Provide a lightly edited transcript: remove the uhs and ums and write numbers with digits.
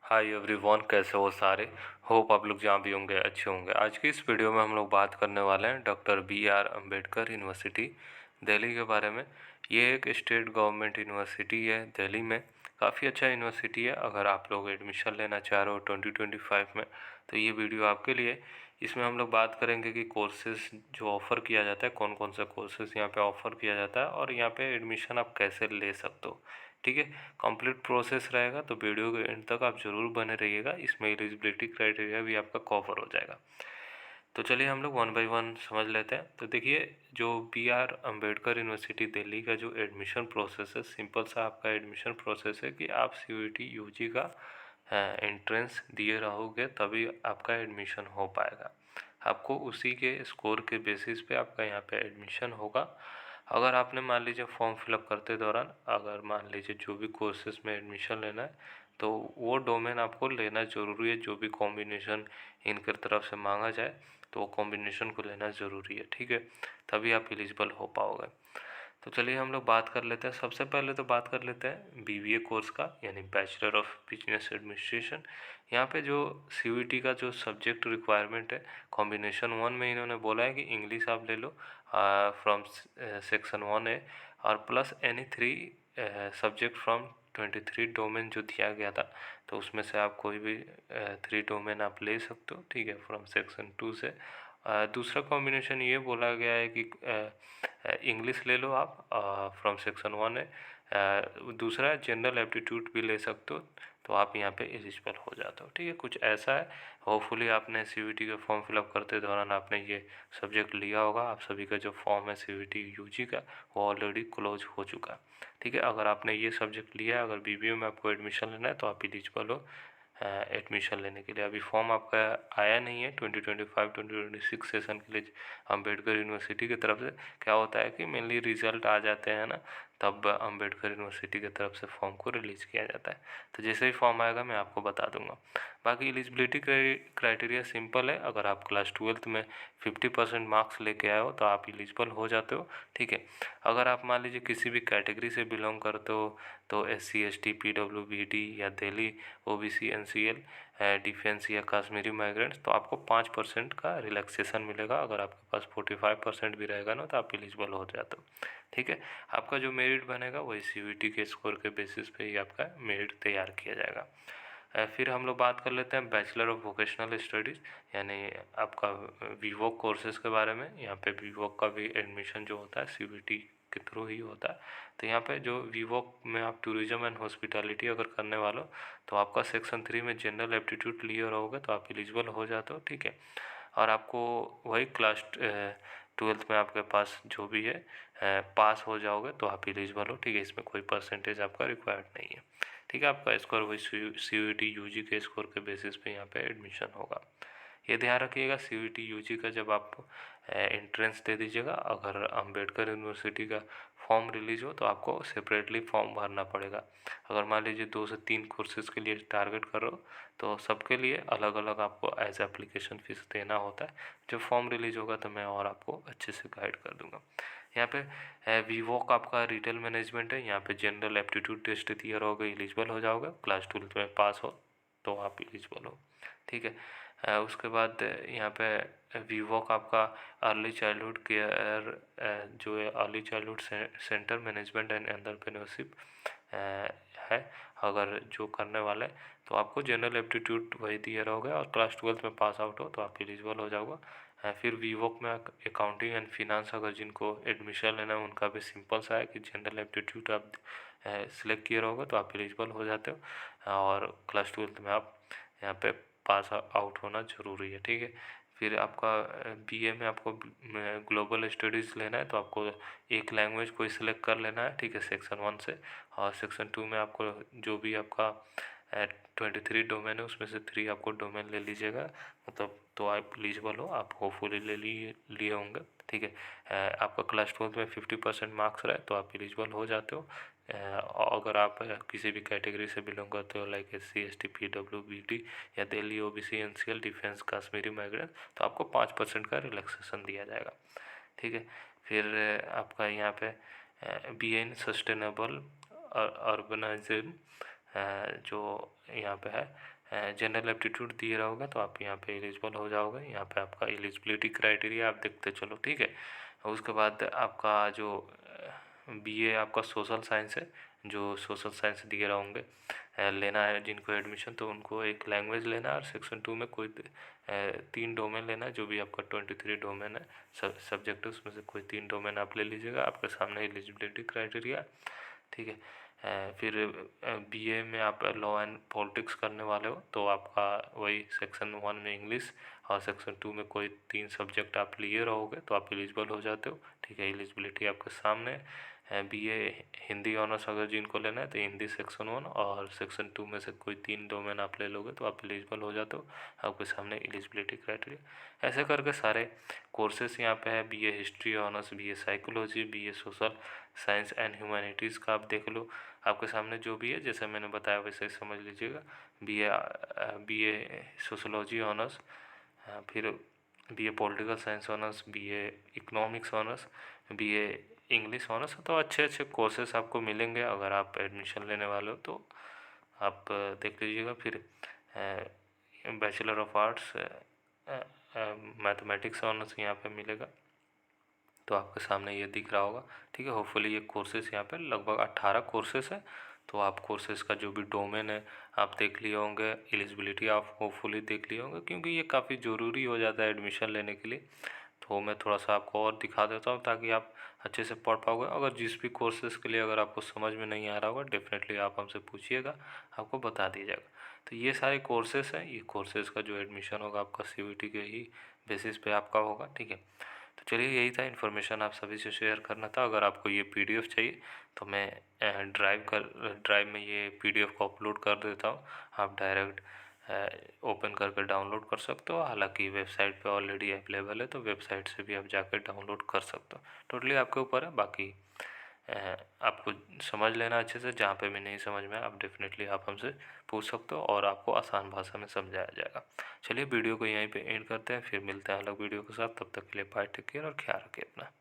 Hi everyone, कैसे हो सारे। होप आप लोग जहाँ भी होंगे अच्छे होंगे। आज की इस वीडियो में हम लोग बात करने वाले हैं doctor BR Ambedkar university Delhi के बारे में। ये एक स्टेट गवर्नमेंट यूनिवर्सिटी है दिल्ली में। काफ़ी अच्छा यूनिवर्सिटी है। अगर आप लोग एडमिशन लेना चाह रहे हो 2025 में तो ये वीडियो आपके लिए। इसमें हम लोग बात करेंगे कि कोर्सेज जो ऑफ़र किया जाता है, कौन कौन सा कोर्सेज यहाँ पे ऑफ़र किया जाता है और यहाँ पे एडमिशन आप कैसे ले सकते हो। ठीक है, कंप्लीट प्रोसेस रहेगा तो वीडियो के एंड तक आप ज़रूर बने रहिएगा। इसमें एलिजिबिलिटी क्राइटेरिया भी आपका कवर हो जाएगा। तो चलिए हम लोग वन बाय वन समझ लेते हैं। तो देखिए, जो BR अम्बेडकर यूनिवर्सिटी दिल्ली का जो एडमिशन प्रोसेस है, सिंपल सा आपका एडमिशन प्रोसेस है कि आप CUET UG का एंट्रेंस दिए रहोगे तभी आपका एडमिशन हो पाएगा। आपको उसी के स्कोर के बेसिस पे आपका यहाँ पे एडमिशन होगा। अगर आपने मान लीजिए फॉर्म फिलअप करते दौरान अगर मान लीजिए जो भी कोर्सेज में एडमिशन लेना है तो वो डोमेन आपको लेना ज़रूरी है। जो भी कॉम्बिनेशन इनके तरफ से मांगा जाए तो वो कॉम्बिनेशन को लेना ज़रूरी है। ठीक है, तभी आप एलिजिबल हो पाओगे। तो चलिए हम लोग बात कर लेते हैं। सबसे पहले तो बात कर लेते हैं BBA कोर्स का, यानी बैचलर ऑफ बिजनेस एडमिनिस्ट्रेशन। यहाँ पे जो CUET का जो सब्जेक्ट रिक्वायरमेंट है, कॉम्बिनेशन 1 में इन्होंने बोला है कि इंग्लिश आप ले लो फ्रॉम सेक्शन 1A और plus any 3 subject from 23 domain जो दिया गया था, तो उसमें से आप कोई भी 3 डोमेन आप ले सकते हो। ठीक है, फ्रॉम सेक्शन 2 से। दूसरा कॉम्बिनेशन ये बोला गया है कि इंग्लिश ले लो आप फ्रॉम सेक्शन 1 है। दूसरा जनरल एप्टीट्यूड भी ले सकते हो, तो आप यहाँ पे एलिजिबल हो जाते हो। ठीक है, कुछ ऐसा है। होपफुली आपने CUET का फॉर्म फिलअप करते दौरान आपने ये सब्जेक्ट लिया होगा। आप सभी का जो फॉर्म है CUET UG का वो ऑलरेडी क्लोज हो चुका है। ठीक है, अगर आपने ये सब्जेक्ट लिया है, अगर BBA में आपको एडमिशन लेना है तो आप एलिजिबल हो एडमिशन लेने के लिए। अभी फॉर्म आपका आया नहीं है 2025-2026 सेशन के लिए अम्बेडकर यूनिवर्सिटी की तरफ से। क्या होता है कि मेनली रिजल्ट आ जाते हैं ना, तब अम्बेडकर यूनिवर्सिटी की तरफ से फॉर्म को रिलीज़ किया जाता है। तो जैसे ही फॉर्म आएगा मैं आपको बता दूंगा। बाकी एलिजिबिलिटी क्राइटेरिया सिंपल है। अगर आप क्लास 12th में 50% मार्क्स लेके आए हो तो आप एलिजिबल हो जाते हो। ठीक है, अगर आप मान लीजिए किसी भी कैटेगरी से बिलोंग करते हो तो SC ST PWBD या दिल्ली OBC NCL डिफेंस या कश्मीरी माइग्रेंट्स, तो आपको 5% का रिलैक्सेशन मिलेगा। अगर आपके पास 45% भी रहेगा ना तो आप एलिजिबल हो जाते हो। ठीक है, आपका जो मेरिट बनेगा वही CUET के स्कोर के बेसिस पे ही आपका मेरिट तैयार किया जाएगा। फिर हम लोग बात कर लेते हैं बैचलर ऑफ वोकेशनल स्टडीज़, यानी आपका VWOC कोर्सेज़ के बारे में। यहाँ पे VWOC का भी एडमिशन जो होता है CUET के थ्रू ही होता है। तो यहाँ पे जो VWOC में आप टूरिज्म एंड हॉस्पिटैलिटी अगर करने वाले हो तो आपका सेक्शन 3 में जनरल एप्टीट्यूड लिए रहोगे तो आप एलिजिबल हो जाते हो। ठीक है, और आपको वही क्लास 12th में आपके पास जो भी है पास हो जाओगे तो आप एलिजिबल हो। ठीक है, इसमें कोई परसेंटेज आपका रिक्वायर्ड नहीं है। ठीक है, आपका स्कोर वही CUET UG के स्कोर के बेसिस पे यहाँ पे एडमिशन होगा। ये ध्यान रखिएगा, CUET UG का जब आप एंट्रेंस दे दीजिएगा, अगर अम्बेडकर यूनिवर्सिटी का फॉर्म रिलीज हो तो आपको सेपरेटली फॉर्म भरना पड़ेगा। अगर मान लीजिए 2 से 3 कोर्सेज़ के लिए टारगेट कर रहे हो तो सबके लिए अलग अलग आपको एज एप्लीकेशन फ़ीस देना होता है। जब फॉर्म रिलीज होगा तो मैं और आपको अच्छे से गाइड कर दूंगा। यहाँ पे VWOC आपका रिटेल मैनेजमेंट है। यहाँ पे जनरल एप्टीट्यूड टेस्ट दिया रहोगे, एलिजिबल हो जाओगे। क्लास 12th में पास हो तो आप एलिजिबल हो। ठीक है, उसके बाद यहाँ पे VWOC आपका अर्ली चाइल्डहुड केयर जो है early childhood centre management and entrepreneurship है। अगर जो करने वाले तो आपको जनरल एप्टीट्यूड वही दिए रहोगे और क्लास 12th में पास आउट हो तो आप एलिजिबल हो जाओगे। फिर VWOC में अकाउंटिंग एंड फिनांस अगर जिनको एडमिशन लेना है उनका भी सिंपल सा है कि जनरल एप्टीट्यूड आप सिलेक्ट किए रहोगे तो आप एलिजिबल हो जाते हो और क्लास 12th में आप यहाँ पे पास आउट होना ज़रूरी है। ठीक है, फिर आपका BA में आपको ग्लोबल स्टडीज़ लेना है तो आपको एक लैंग्वेज कोई सिलेक्ट कर लेना है। ठीक है, सेक्शन 1 से। और सेक्शन 2 में आपको जो भी आपका 23 डोमेन है उसमें से 3 आपको डोमेन ले लीजिएगा, मतलब तो आप एलिजिबल हो। आप होपफुली ले लिए होंगे। ठीक है, आपका क्लास 12th में 50% मार्क्स रहे तो आप एलिजिबल हो जाते हो। अगर आप किसी भी कैटेगरी से बिलोंग करते हो लाइक SC ST PWBD या Delhi OBC NCL defence Kashmiri migrant, तो आपको 5% का रिलैक्सेशन दिया जाएगा। ठीक है, फिर आपका यहाँ पे BA इन सस्टेनेबल अर्बनाइजेशन जो यहाँ पे है जनरल एप्टीट्यूड दिए रहोगे तो आप यहाँ पे एलिजिबल हो जाओगे। यहाँ पे आपका एलिजिबिलिटी क्राइटेरिया आप देखते चलो, ठीक है। उसके बाद आपका जो बीए आपका सोशल साइंस है, जो सोशल साइंस दिए रहेंगे लेना है जिनको एडमिशन, तो उनको एक लैंग्वेज लेना है और सेक्शन 2 में कोई 3 डोमेन लेना है। जो भी आपका 23 डोमेन है सब्जेक्ट है, उसमें से कोई 3 डोमेन आप ले लीजिएगा। आपके सामने एलिजिबिलिटी क्राइटेरिया, ठीक है। फिर बीए में आप लॉ एंड पॉलिटिक्स करने वाले हो तो आपका वही सेक्शन 1 में इंग्लिश और सेक्शन 2 में कोई 3 सब्जेक्ट आप लिए रहोगे तो आप एलिजिबल हो जाते हो, ठीक है। एलिजिबिलिटी आपके सामने है। बीए हिंदी ऑनर्स अगर जिनको लेना है तो हिंदी सेक्शन 1 और सेक्शन 2 में से कोई 3 डोमेन आप ले लोगे तो आप एलिजिबल हो जाते हो। आपके सामने एलिजिबिलिटी क्राइटेरिया ऐसे करके सारे कोर्सेस यहाँ पे है। BA history honours, BA psychology, BA social science and humanities का आप देख लो। आपके सामने जो भी है जैसे मैंने बताया वैसे ही समझ लीजिएगा। बीए सोशोलॉजी ऑनर्स, फिर BA political science honours, BA economics honours, BA English honours. तो अच्छे अच्छे कोर्सेस आपको मिलेंगे अगर आप एडमिशन लेने वाले हो तो आप देख लीजिएगा। फिर bachelor of arts mathematics honours यहाँ पे मिलेगा, तो आपके सामने ये दिख रहा होगा, ठीक है। होपफुली ये कोर्सेज़ यहाँ पे लगभग 18 कोर्सेज़ है। तो आप कोर्सेज़ का जो भी डोमेन है आप देख लिए होंगे, एलिजिबिलिटी आप होपफुली देख लिए होंगे, क्योंकि ये काफ़ी ज़रूरी हो जाता है एडमिशन लेने के लिए। तो मैं थोड़ा सा आपको और दिखा देता हूँ ताकि आप अच्छे से पढ़ पाओगे। अगर जिस भी कोर्सेज़ के लिए अगर आपको समझ में नहीं आ रहा होगा डेफिनेटली आप हमसे पूछिएगा, आपको बता दिया जाएगा। तो ये सारे कोर्सेज़ हैं। ये कोर्सेज़ का जो एडमिशन होगा आपका सीयूईटी के ही बेसिस पे आपका होगा, ठीक है। तो चलिए यही था इन्फॉर्मेशन आप सभी से शेयर करना था। अगर आपको ये पीडीएफ चाहिए तो मैं ड्राइव में ये पीडीएफ को अपलोड कर देता हूँ। आप डायरेक्ट ओपन करके डाउनलोड कर सकते हो। हालांकि वेबसाइट पे ऑलरेडी अवेलेबल है तो वेबसाइट से भी आप जाकर डाउनलोड कर सकते हो। टोटली आपके ऊपर है। बाकी आपको समझ लेना अच्छे से। जहाँ पे भी नहीं समझ में आप डेफिनेटली आप हमसे पूछ सकते हो और आपको आसान भाषा में समझाया जाएगा। चलिए वीडियो को यहीं पे एंड करते हैं, फिर मिलते हैं अलग वीडियो के साथ। तब तक के लिए बाय, टेक केयर और ख्याल रखिए अपना।